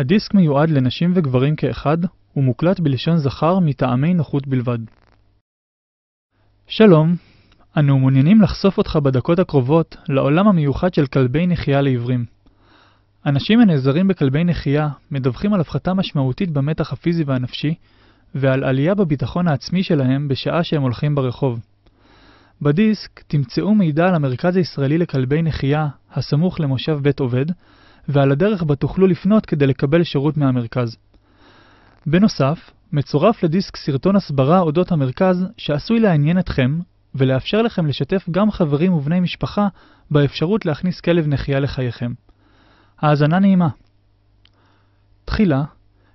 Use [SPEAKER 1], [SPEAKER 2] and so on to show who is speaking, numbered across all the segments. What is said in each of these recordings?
[SPEAKER 1] הדיסק מיועד לנשים וגברים כאחד, ומוקלט בלשון זכר מטעמי נוחות בלבד. שלום, אנו מעוניינים לחשוף אותך בדקות הקרובות לעולם המיוחד של כלבי נחייה לעיוורים. אנשים הנעזרים בכלבי נחייה מדווחים על הפחתה משמעותית במתח הפיזי והנפשי, ועל עלייה בביטחון העצמי שלהם בשעה שהם הולכים ברחוב. בדיסק תמצאו מידע על המרכז הישראלי לכלבי נחייה הסמוך למושב בית עובד, ועל הדרך בה תוכלו לפנות כדי לקבל שירות מהמרכז. בנוסף, מצורף לדיסק סרטון הסברה אודות המרכז שעשוי לעניין אתכם ולאפשר לכם לשתף גם חברים ובני משפחה באפשרות להכניס כלב נחייה לחייכם. האזנה נעימה. תחילה,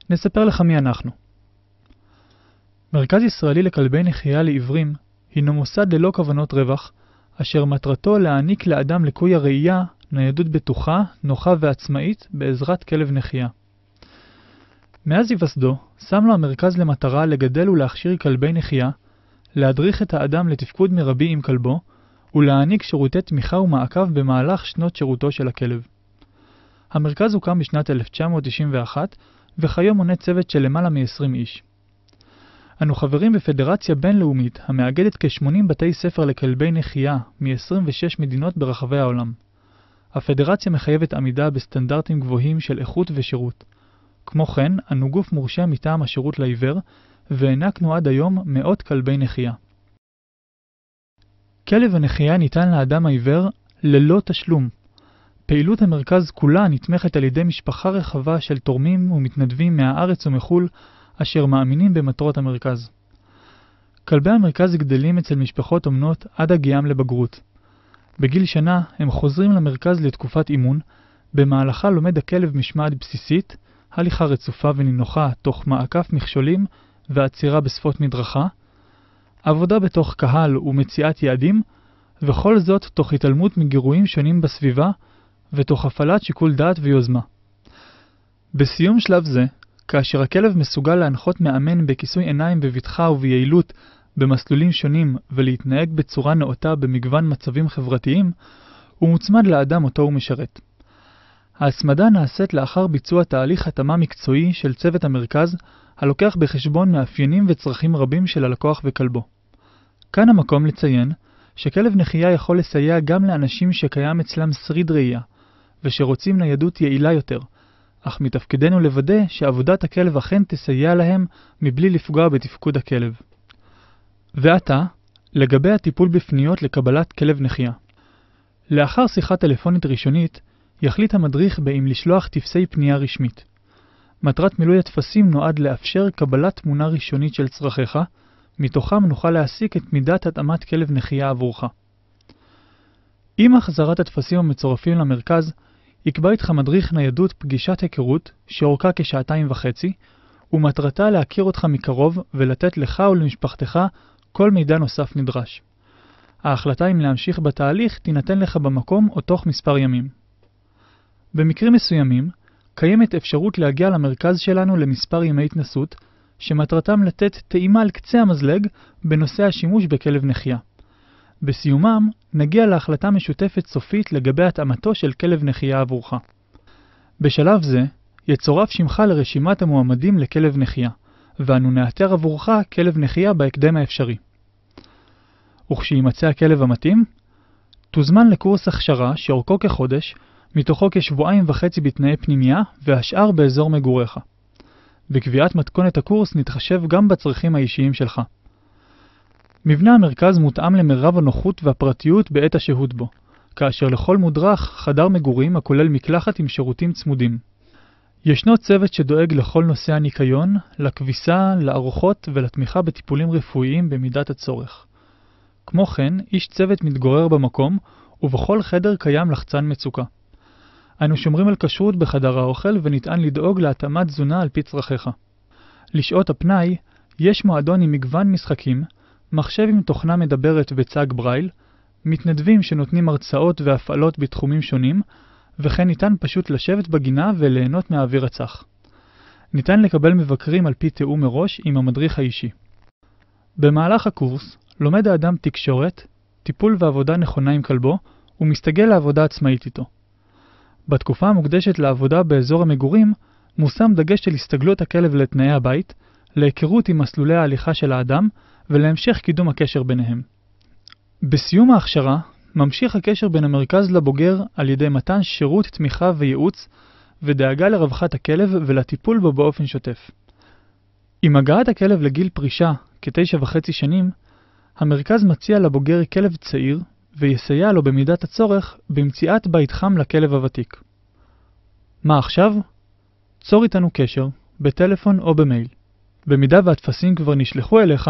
[SPEAKER 1] נספר לך מי אנחנו. מרכז ישראלי לכלבי נחייה לעיוורים הינו מוסד ללא כוונות רווח, אשר מטרתו להעניק לאדם לקוי הראייה ניידות בטוחה, נוחה ועצמאית בעזרת כלב נחייה. מאז היווסדו, שם לו המרכז למטרה לגדל ולהכשיר כלבי נחייה, להדריך את האדם לתפקוד מרבי עם כלבו, ולהעניק שירותי תמיכה ומעקב במהלך שנות שירותו של הכלב. המרכז הוקם בשנת 1991, וכיום מונה צוות של למעלה מ-20 איש. אנו חברים בפדרציה בינלאומית המאגדת כ-80 בתי ספר לכלבי נחייה מ-26 מדינות ברחבי העולם. הפדרציה מחייבת עמידה בסטנדרטים גבוהים של איכות ושירות. כמו כן, אנו גוף מורשה מטעם השירות לעיוור, והענקנו עד היום מאות כלבי נחייה. כלב הנחייה ניתן לאדם העיוור ללא תשלום. פעילות המרכז כולה נתמכת על ידי משפחה רחבה של תורמים ומתנדבים מהארץ ומחול, אשר מאמינים במטרות המרכז. כלבי המרכז גדלים אצל משפחות אומנות עד הגיעם לבגרות. בגיל שנה הם חוזרים למרכז לתקופת אימון, במהלכה לומד הכלב משמעת בסיסית, הליכה רצופה ונינוחה תוך מעקף מכשולים ועצירה בשפות מדרכה, עבודה בתוך קהל ומציאת יעדים, וכל זאת תוך התעלמות מגירויים שונים בסביבה ותוך הפעלת שיקול דעת ויוזמה. בסיום שלב זה, כאשר הכלב מסוגל להנחות מאמן בכיסוי עיניים בבטחה וביעילות במסלולים שונים ולהתנהג בצורה נאותה במגוון מצבים חברתיים, הוא מוצמד לאדם אותו הוא משרת. ההצמדה נעשית לאחר ביצוע תהליך התאמה מקצועי של צוות המרכז, הלוקח בחשבון מאפיינים וצרכים רבים של הלקוח וכלבו. כאן המקום לציין שכלב נחייה יכול לסייע גם לאנשים שקיים אצלם שריד ראייה, ושרוצים ניידות יעילה יותר, אך מתפקידנו לוודא שעבודת הכלב אכן תסייע להם מבלי לפגוע בתפקוד הכלב. ועתה, לגבי הטיפול בפניות לקבלת כלב נחייה. לאחר שיחה טלפונית ראשונית, יחליט המדריך באם לשלוח טפסי פנייה רשמית. מטרת מילוי הטפסים נועד לאפשר קבלת תמונה ראשונית של צרכיך, מתוכם נוכל להסיק את מידת התאמת כלב נחייה עבורך. עם החזרת הטפסים המצורפים למרכז, יקבע איתך מדריך ניידות פגישת היכרות שאורכה כ2.5 ומטרתה להכיר אותך מקרוב ולתת לך ולמשפחתך כל מידע נוסף נדרש. ההחלטה אם להמשיך בתהליך תינתן לך במקום או תוך מספר ימים. במקרים מסוימים, קיימת אפשרות להגיע למרכז שלנו למספר ימי התנסות, שמטרתם לתת טעימה על קצה המזלג בנושא השימוש בכלב נחייה. בסיומם, נגיע להחלטה משותפת סופית לגבי התאמתו של כלב נחייה עבורך. בשלב זה, יצורף שמך לרשימת המועמדים לכלב נחייה, ואנו נאתר עבורך כלב נחייה בהקדם האפשרי. וכשימצא הכלב המתאים, תוזמן לקורס הכשרה שאורכו כחודש, מתוכו כ2.5 בתנאי פנימייה והשאר באזור מגוריך. בקביעת מתכונת הקורס נתחשב גם בצרכים האישיים שלך. מבנה המרכז מותאם למרב הנוחות והפרטיות בעת השהות בו, כאשר לכל מודרך חדר מגורים הכולל מקלחת עם שירותים צמודים. ישנו צוות שדואג לכל נושא הניקיון, לכביסה, לארוחות ולתמיכה בטיפולים רפואיים במידת הצורך. כמו כן, איש צוות מתגורר במקום, ובכל חדר קיים לחצן מצוקה. אנו שומרים על כשרות בחדר האוכל וניתן לדאוג להתאמת תזונה על פי צרכיך. לשעות הפנאי, יש מועדון עם מגוון משחקים, מחשב עם תוכנה מדברת וצג ברייל, מתנדבים שנותנים הרצאות והפעלות בתחומים שונים, וכן ניתן פשוט לשבת בגינה וליהנות מהאוויר הצח. ניתן לקבל מבקרים על פי תיאום מראש עם המדריך האישי. במהלך הקורס לומד האדם תקשורת, טיפול ועבודה נכונה עם כלבו, ומסתגל לעבודה עצמאית איתו. בתקופה המוקדשת לעבודה באזור המגורים, מושם דגש של הסתגלות הכלב לתנאי הבית, להיכרות עם מסלולי ההליכה של האדם ולהמשך קידום הקשר ביניהם. בסיום ההכשרה, ממשיך הקשר בין המרכז לבוגר על ידי מתן שירות תמיכה וייעוץ ודאגה לרווחת הכלב ולטיפול בו באופן שוטף. עם הגעת הכלב לגיל פרישה כ9.5 שנים, המרכז מציע לבוגר כלב צעיר ויסייע לו במידת הצורך במציאת בית חם לכלב הוותיק. מה עכשיו? צור איתנו קשר, בטלפון או במייל. במידה והטפסים כבר נשלחו אליך,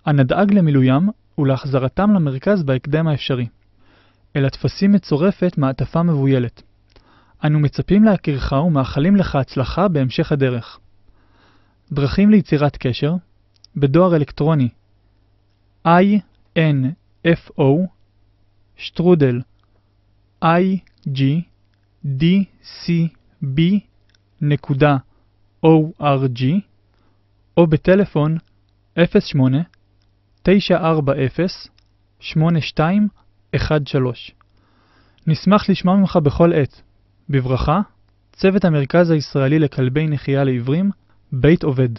[SPEAKER 1] נדאג למילוים ולהחזרתם למרכז בהקדם האפשרי. אל הטפסים מצורפת מעטפה מבוילת. אנו מצפים להכירך ומאחלים לך הצלחה בהמשך הדרך. דרכים ליצירת קשר, בדואר אלקטרוני info@igdcb.org או בטלפון 08-940-8213. נשמח לשמוע ממך בכל עת. בברכה, צוות המרכז הישראלי לכלבי נחייה לעיוורים, בית עובד.